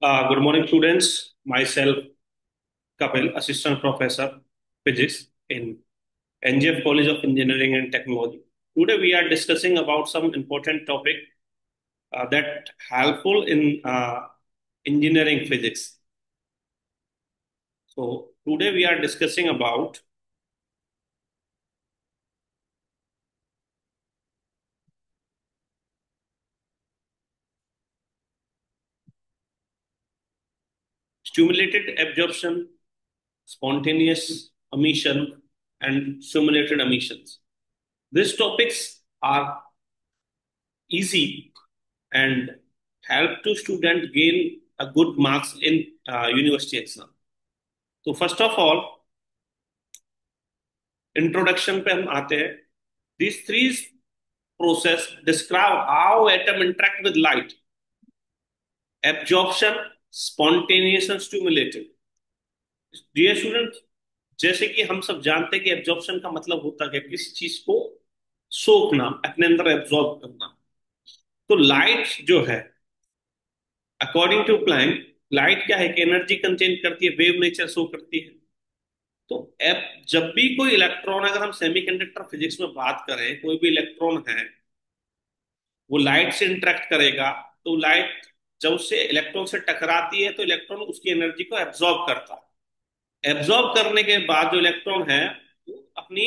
Good morning, students. Myself, Kapil, Assistant Professor, Physics in NGF College of Engineering and Technology. Today, we are discussing about some important topic that helpful in engineering physics. So, today we are discussing about stimulated absorption, spontaneous emission, and simulated emissions. These topics are easy and help to student gain a good marks in university exam. तो first of all introduction पे हम आते हैं. This three process describe how atom interact with light: absorption, spontaneous and stimulated. Dear student, जैसे कि हम सब जानते हैं कि एब्जॉर्प्शन का मतलब होता है किसी चीज को सोखना, अपने अंदर एब्जॉर्ब करना. तो लाइट जो है, अकॉर्डिंग टू प्लैंक, लाइट क्या है कि एनर्जी कंटेन करती है, वेव नेचर शो करती है. तो एप जब भी कोई इलेक्ट्रॉन, अगर हम सेमीकंडक्टर फिजिक्स में बात करें, कोई भी इलेक्ट्रॉन है वो लाइट से इंटरेक्ट करेगा. तो लाइट जब उससे इलेक्ट्रॉन से टकराती है तो इलेक्ट्रॉन उसकी एनर्जी को एब्जॉर्ब करता है. एब्जॉर्ब करने के बाद जो इलेक्ट्रॉन है वो अपनी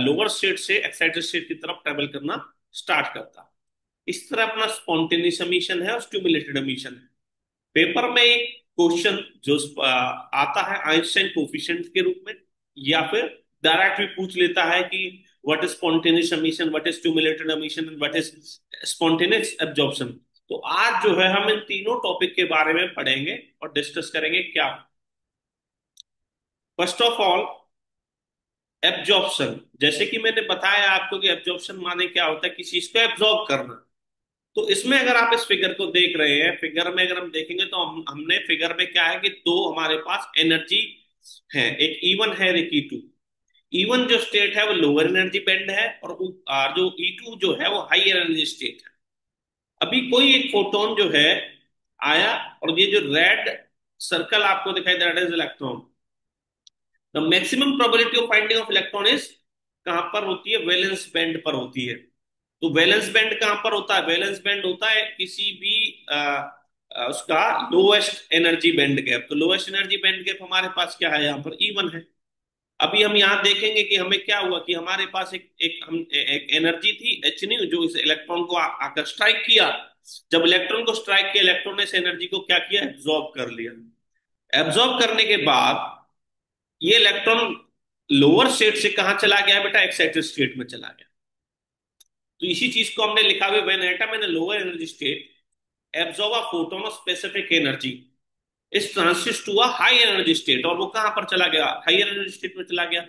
लोअर स्टेट से एक्साइटेड स्टेट की तरफ ट्रेवल करना स्टार्ट करता है. इस तरह अपना स्पॉन्टेनियस एमिशन है और स्टिमुलेटेड एमिशन है. पेपर में एक क्वेश्चन जो आता है आइंस्टाइन कोफिशिएंट के रूप में, या फिर डायरेक्ट भी पूछ लेता है कि what is spontaneous emission, what is stimulated emission and what is spontaneous absorption. तो आज जो है हम इन तीनों टॉपिक के बारे में पढ़ेंगे और डिस्कस करेंगे. क्या फर्स्ट ऑफ ऑल एब्जॉर्प्शन, जैसे कि मैंने बताया आपको कि एब्जॉर्प्शन माने क्या होता है, किसी चीज को एब्जॉर्ब करना. तो इसमें अगर आप इस फिगर को देख रहे हैं, फिगर में अगर हम देखेंगे तो हमने फिगर में क्या है कि दो हमारे पास एनर्जी है, एक E1 है और एक E2. E1 जो स्टेट है वो लोअर एनर्जी बैंड है, और जो E2 जो है वो हाई एनर्जी स्टेट है. अभी कोई एक फोटोन जो है आया, और ये जो रेड सर्कल आपको दिखाई दे रहा है electron. The maximum probability of finding of electron is कहां पर होती है? वैलेंस बैंड पर होती है. तो वैलेंस बैंड कहां पर होता है? वैलेंस बैंड होता है किसी भी उसका लोएस्ट एनर्जी बैंड गैप. तो लोएस्ट एनर्जी बैंड गैप हमारे पास क्या है? यहाँ पर E1 है. अभी हम यहाँ देखेंगे कि हमें क्या हुआ कि हमारे पास एक एनर्जी थी एच न्यू, जो इस इलेक्ट्रॉन को आकर स्ट्राइक किया. जब इलेक्ट्रॉन को स्ट्राइक किया, इलेक्ट्रॉन ने इस एनर्जी को क्या किया? एब्जॉर्ब कर लिया. एब्जॉर्ब करने के बाद ये इलेक्ट्रॉन लोअर स्टेट से कहां चला गया बेटा? एक्साइटेड स्टेट में चला गया. तो इसी चीज को हमने लिखा हुआ, when atom in lower energy state absorb a photon of specific energy is transit to a high energy state. और वो कहां पर चला गया? हाई एनर्जी स्टेट में चला गया.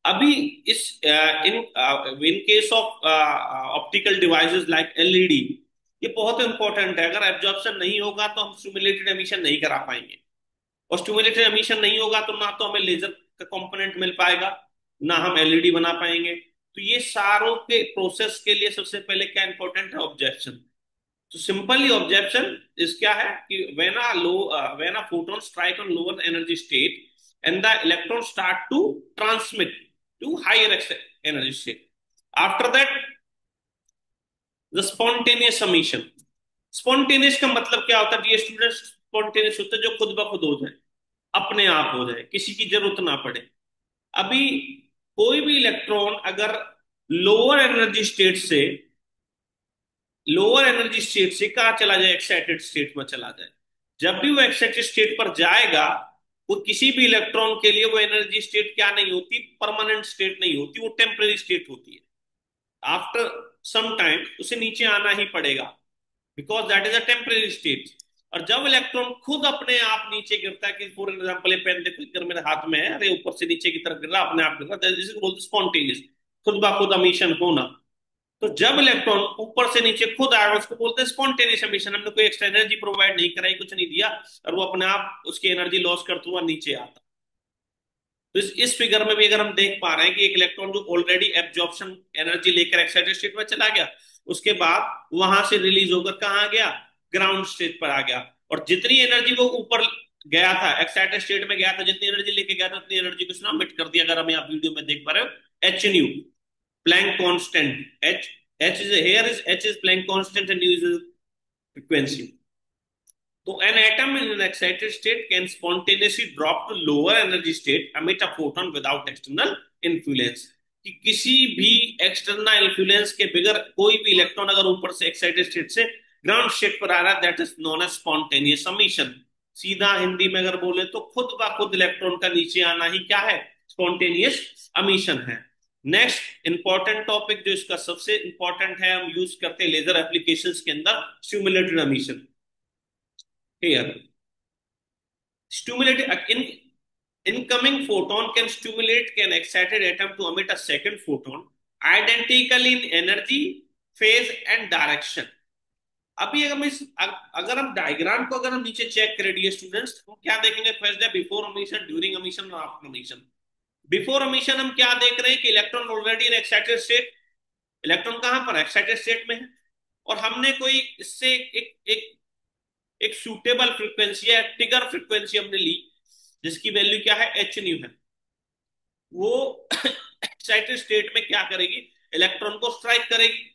अभी इस in case of optical devices like LED, ये बहुत इंपॉर्टेंट है. अगर एब्जॉर्प्शन नहीं होगा तो हम स्टिमुलेटेड एमिशन नहीं करा पाएंगे, और स्टिमुलेटेड एमिशन नहीं होगा तो ना तो हमें लेजर का कंपोनेंट मिल पाएगा, ना हम एलईडी बना पाएंगे. तो ये सारों के प्रोसेस के लिए सबसे पहले क्या इंपॉर्टेंट है? ऑब्जेक्शन. तो सिंपली ऑब्जेक्शन इस क्या है कि when a photon strike on lower energy state and the electron start to transmit to higher energy state. After that the spontaneous emission. Spontaneous का मतलब क्या होता है? ये स्टूडेंट, स्पॉन्टेनियस होता है जो खुद ब खुद हो जाए, अपने आप हो जाए, किसी की जरूरत ना पड़े. अभी कोई भी इलेक्ट्रॉन अगर लोअर एनर्जी स्टेट से कहा चला जाए? एक्साइटेड स्टेट में चला जाए. जब भी वो एक्साइटेड स्टेट पर जाएगा, वो किसी भी इलेक्ट्रॉन के लिए वो एनर्जी स्टेट क्या नहीं होती? परमानेंट स्टेट नहीं होती, वो टेम्परेरी स्टेट होती है. आफ्टर सम टाइम उसे नीचे आना ही पड़ेगा, because that is a temporary state. और जब इलेक्ट्रॉन खुद अपने आप नीचे गिरता है, कि फॉर एग्जाम्पल ये पेन देखो इधर मेरे हाथ में है, अरे ऊपर से नीचे की तरफ गिर रहा, अपने आप गिर रहा, स्पॉन्टेनियस, खुद ब खुद एमिशन होना. तो जब इलेक्ट्रॉन ऊपर से नीचे खुद आएगा उसको बोलते हैं स्पॉन्टेनियस एमिशन. हमने कोई एक्स्ट्रा एनर्जी प्रोवाइड नहीं कराई, कुछ नहीं दिया, और वो अपने आप उसकी एनर्जी लॉस करते हुआ नीचे आता. तो इस फिगर में भी अगर हम देख पा रहे हैं कि एक इलेक्ट्रॉन जो ऑलरेडी एब्जॉर्प्शन एनर्जी लेकर एक्साइटेड स्टेट में चला गया, उसके बाद वहां से रिलीज होकर कहाँ आ गया? ग्राउंड स्टेट पर आ गया. और जितनी एनर्जी वो ऊपर गया था, एक्साइटेड स्टेट में गया था, जितनी एनर्जी लेके गया था उतनी एनर्जी को उसने मिट कर दिया। अगर हम यहाँ वीडियो में देख पा रहे हो, H nu, Planck constant, H is here is H is Planck constant and nu is frequency. So an atom in an excited state can spontaneously drop to lower energy state, emit a photon without external influence। कि किसी भी external influence के बगैर कोई भी electron अगर ऊपर से एक्साइटेड स्टेट से ग्राउंड स्टेट पर आ रहा है, that is known as spontaneous emission. सीधा हिंदी में अगर बोले तो खुद ब खुद इलेक्ट्रॉन का नीचे आना ही क्या है, स्पॉन्टेनियस एमिशन है। नेक्स्ट इंपॉर्टेंट टॉपिक जो इसका सबसे इंपॉर्टेंट है, हम यूज करते हैं लेजर एप्लीकेशंस के अंदर, stimulated emission. Here, stimulated incoming photon can stimulate an excited atom to emit a second photon, identical in energy, phase and direction। अभी अगर हम डायग्राम को अगर हम नीचे चेक करें डियर स्टूडेंट्स, तो क्या देखेंगे? फर्स्ट है बिफोर एमिशन, ड्यूरिंग एमिशन और आफ्टर एमिशन। बिफोर एमिशन हम क्या देख रहे हैं कि electron already in excited state, electron कहां पर एक्साइटेड स्टेट में है, और हमने कोई इससे एक सूटेबल फ्रीक्वेंसी है, ट्रिगर फ्रीक्वेंसी हमने ली, जिसकी वैल्यू क्या है, एच न्यू है। वो एक्साइटेड स्टेट में क्या करेगी, इलेक्ट्रॉन को स्ट्राइक करेगी।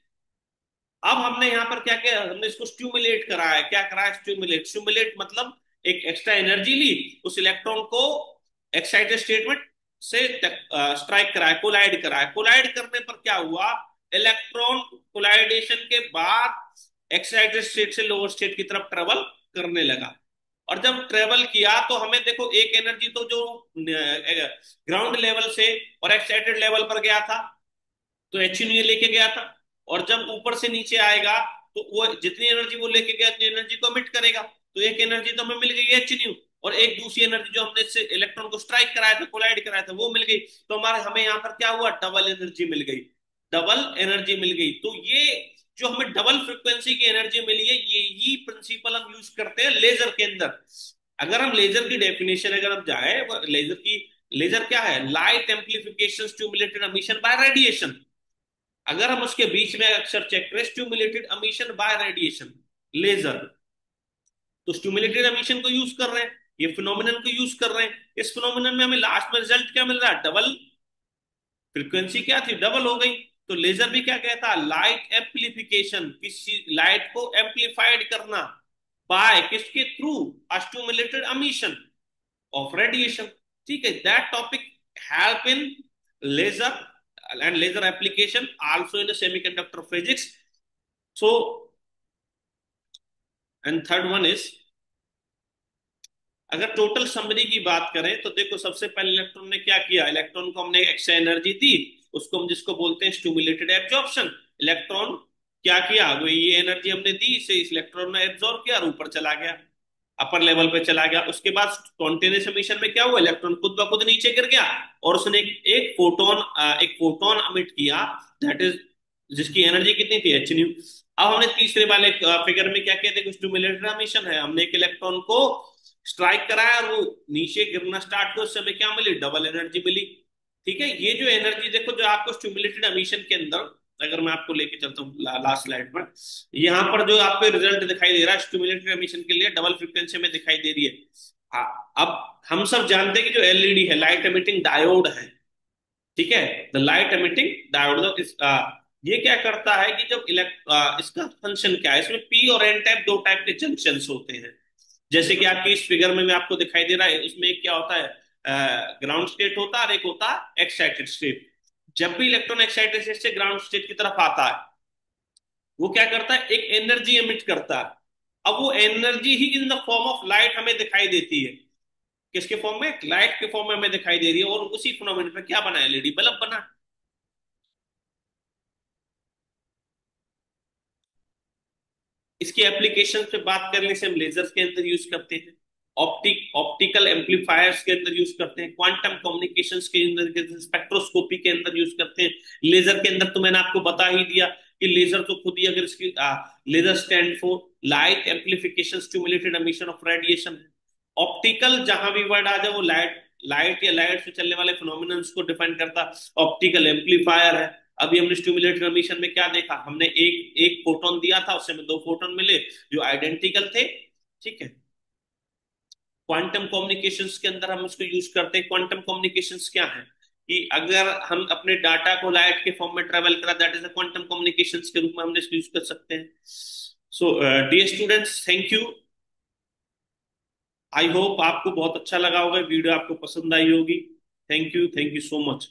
अब हमने यहां पर क्या किया, हमने इसको स्ट्यूमुलेट करा है। क्या करा है, स्ट्यूमुलेट। स्ट्यूमुलेट मतलब एक एक्स्ट्रा एनर्जी ली, उस इलेक्ट्रॉन को एक्साइटेड स्टेट में से स्ट्राइक करा है, कोलाइड करा है। कोलाइड करने पर क्या हुआ, इलेक्ट्रॉन कोलाइडेशन के बाद एक्साइटेड स्टेट से लोअर स्टेट की तरफ ट्रेवल करने लगा। और जब ट्रेवल किया तो हमें देखो, एक एनर्जी तो जो ग्राउंड लेवल से और एक्साइटेड लेवल पर गया था, तो एच न्यू लेके गया था। और जब ऊपर से नीचे आएगा तो वो जितनी एनर्जी वो लेके गया उतनी एनर्जी को मिट करेगा। तो एक एनर्जी तो हमें मिल गई एच न्यू, और एक दूसरी एनर्जी जो हमने इससे इलेक्ट्रॉन को स्ट्राइक कराया था, कोलाइड कराया था, वो मिल गई। तो हमें यहाँ पर क्या हुआ, डबल एनर्जी मिल गई, डबल एनर्जी मिल गई। तो ये जो हमें डबल फ्रिक्वेंसी की एनर्जी मिली है, यही प्रिंसिपल हम यूज करते हैं लेजर के अंदर। अगर हम लेजर की डेफिनेशन अगर हम जाए, लेजर क्या है, light amplification stimulated emission by radiation. अगर हम उसके बीच में अक्षर चेक करें, stimulated emission by radiation, laser, तो स्टिमुलेटेड एमिशन को यूज कर रहे हैं, ये फिनोमिनन को यूज कर रहे हैं। इस फिनोमिनन में हमें लास्ट में रिजल्ट क्या मिल रहा है, डबल फ्रीक्वेंसी क्या थी, डबल हो गई। तो लेजर भी क्या कहता है, लाइट एम्प्लीफिकेशन, किसी लाइट को एम्प्लीफाइड करना बाय किसके through, stimulated emission of radiation. ठीक है, that topic help in laser and laser application also in the semiconductor physics। So and third one is, अगर टोटल समरी की बात करें तो देखो, सबसे पहले इलेक्ट्रॉन ने क्या किया, इलेक्ट्रॉन को हमने एक्स्ट्रा एनर्जी दी, उसको हम जिसको बोलते हैं स्टिमुलेटेड एब्जॉर्प्शन। इलेक्ट्रॉन क्या किया, वो ये एनर्जी हमने दी, इसे इस इलेक्ट्रॉन ने एब्जॉर्ब किया और ऊपर चला गया, अपर लेवल पे चला गया। उसके बाद स्पॉन्टेनियस एमिशन में क्या हुआ, इलेक्ट्रॉन खुद ब खुद नीचे गिर गया और उसने एक फोटोन अमिट किया, दैट इज जिसकी एनर्जी कितनी थी, एच न्यू। अब हमने तीसरे वाले फिगर में क्या किया, देखो स्टिमुलेटेड एमिशन है, हमने एक इलेक्ट्रॉन को स्ट्राइक कराया और वो नीचे गिरना स्टार्ट हुआ, उस समय क्या मिली, डबल एनर्जी मिली। ठीक है, ये जो एनर्जी देखो, जो आपको स्टिमुलेटेड एमिशन के अंदर, अगर मैं आपको लेके चलता हूँ लास्ट स्लाइड पर, यहाँ पर जो आपको रिजल्ट दिखाई दे रहा है स्टिमुलेटेड एमिशन के लिए, डबल फ्रीक्वेंसी में दिखाई दे रही है। हाँ, अब हम सब जानते हैं कि जो एलईडी है, लाइट एमिटिंग डायोड है। ठीक है, द लाइट एमिटिंग डायोड, ये क्या करता है कि जब इसका फंक्शन क्या है, इसमें पी और एन टाइप, दो टाइप के जंक्शन होते हैं। जैसे कि आपकी इस फिगर में आपको दिखाई दे रहा है, इसमें एक क्या होता है, ग्राउंड स्टेट होता है और एक होता है एक्साइटेड स्टेट। जब भी इलेक्ट्रॉन एक्साइटेड स्टेट से ग्राउंड स्टेट की तरफ आता है, वो क्या करता है, एक एनर्जी एमिट करता है। अब वो energy he in the form of light हमें दिखाई देती है। किसके फॉर्म में, लाइट के फॉर्म में हमें दिखाई दे रही है, और उसी फिनोमेनन पे क्या बना, एलईडी बल्ब बना। इसकी एप्लीकेशन पे बात करने से, हम लेजर्स के अंदर यूज करते हैं, ऑप्टिकल एम्पलीफायर्स के अंदर यूज करते हैं, क्वांटम कम्युनिकेशंस के अंदर, स्पेक्ट्रोस्कोपी के अंदर यूज करते हैं। लेजर के अंदर तो मैंने आपको बता ही दिया कि लेजर तो खुद ही, अगर इसकी laser stand for light amplification stimulated emission of radiation है। ऑप्टिकल जहां भी वर्ड आ जाए, वो लाइट या लाइट से चलने वाले फिनोमिनन्स को डिफाइन करता ऑप्टिकल एम्पलीफायर है। अभी हमने स्टिमुलेटेड एमिशन में क्या देखा, हमने एक एक फोटोन दिया था, उससे हमें दो फोटोन मिले जो आइडेंटिकल थे। ठीक है, क्वांटम कम्युनिकेशंस के अंदर हम इसको यूज करते हैं। क्वांटम कम्युनिकेशंस क्या है कि अगर हम अपने डाटा को लाइट के फॉर्म में ट्रेवल करा, that is a quantum communications के रूप में हमने इसको यूज कर सकते हैं। So dear students, thank you. I hope आपको बहुत अच्छा लगा होगा, वीडियो आपको पसंद आई होगी। Thank you so much.